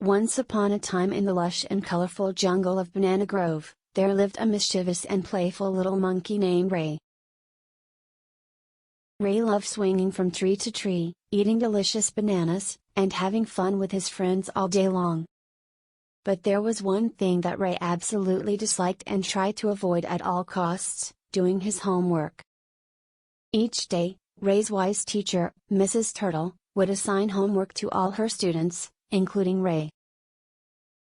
Once upon a time in the lush and colorful jungle of Banana Grove, there lived a mischievous and playful little monkey named Ray. Ray loved swinging from tree to tree, eating delicious bananas, and having fun with his friends all day long. But there was one thing that Ray absolutely disliked and tried to avoid at all costs: doing his homework. Each day, Ray's wise teacher, Mrs. Turtle, would assign homework to all her students, including Ray.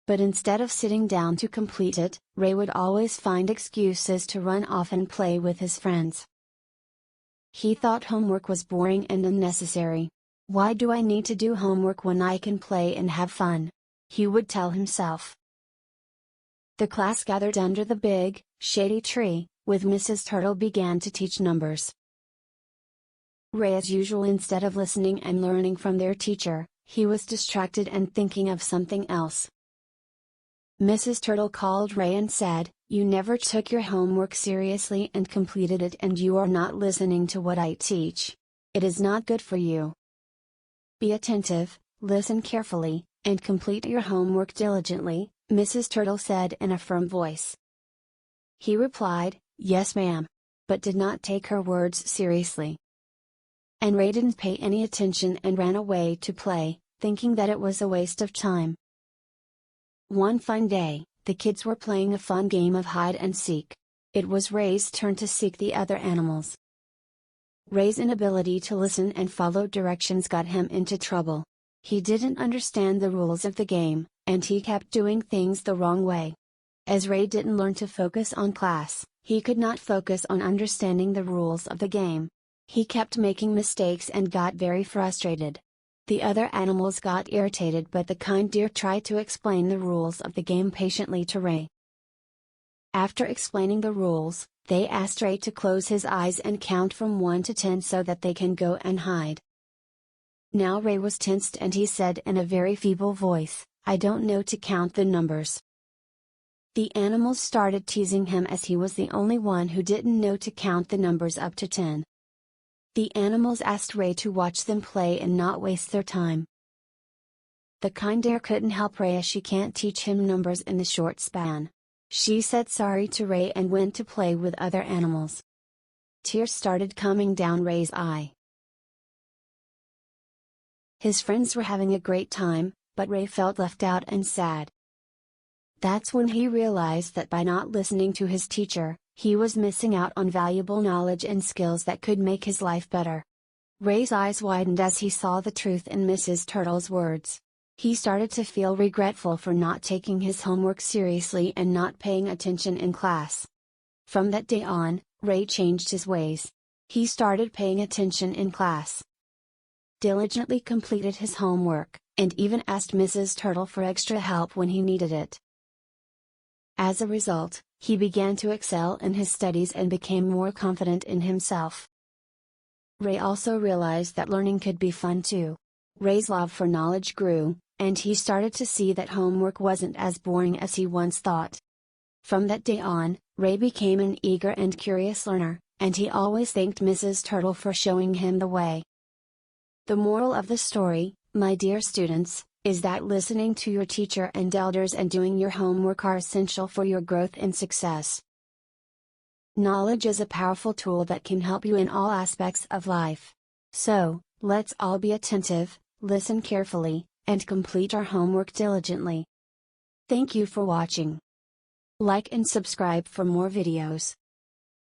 But instead of sitting down to complete it, Ray would always find excuses to run off and play with his friends. He thought homework was boring and unnecessary. "Why do I need to do homework when I can play and have fun?" he would tell himself. The class gathered under the big, shady tree, with Mrs. Turtle began to teach numbers. Ray, as usual, instead of listening and learning from their teacher, he was distracted and thinking of something else. Mrs. Turtle called Ray and said, "You never took your homework seriously and completed it, and you are not listening to what I teach. It is not good for you. Be attentive, listen carefully, and complete your homework diligently," Mrs. Turtle said in a firm voice. He replied, "Yes, ma'am," but did not take her words seriously. And Ray didn't pay any attention and ran away to play, thinking that it was a waste of time. One fine day, the kids were playing a fun game of hide and seek. It was Ray's turn to seek the other animals. Ray's inability to listen and follow directions got him into trouble. He didn't understand the rules of the game, and he kept doing things the wrong way. As Ray didn't learn to focus on class, he could not focus on understanding the rules of the game. He kept making mistakes and got very frustrated. The other animals got irritated, but the kind deer tried to explain the rules of the game patiently to Ray. After explaining the rules, they asked Ray to close his eyes and count from 1 to 10 so that they can go and hide. Now Ray was tensed and he said in a very feeble voice, "I don't know to count the numbers." The animals started teasing him as he was the only one who didn't know to count the numbers up to 10. The animals asked Ray to watch them play and not waste their time. The kind deer couldn't help Ray as she can't teach him numbers in the short span. She said sorry to Ray and went to play with other animals. Tears started coming down Ray's eye. His friends were having a great time, but Ray felt left out and sad. That's when he realized that by not listening to his teacher, he was missing out on valuable knowledge and skills that could make his life better. Ray's eyes widened as he saw the truth in Mrs. Turtle's words. He started to feel regretful for not taking his homework seriously and not paying attention in class. From that day on, Ray changed his ways. He started paying attention in class, diligently completed his homework, and even asked Mrs. Turtle for extra help when he needed it. As a result, he began to excel in his studies and became more confident in himself. Ray also realized that learning could be fun too. Ray's love for knowledge grew, and he started to see that homework wasn't as boring as he once thought. From that day on, Ray became an eager and curious learner, and he always thanked Mrs. Turtle for showing him the way. The moral of the story, my dear students, is that listening to your teacher and elders and doing your homework are essential for your growth and success. Knowledge is a powerful tool that can help you in all aspects of life. So, let's all be attentive, listen carefully, and complete our homework diligently. Thank you for watching. Like and subscribe for more videos.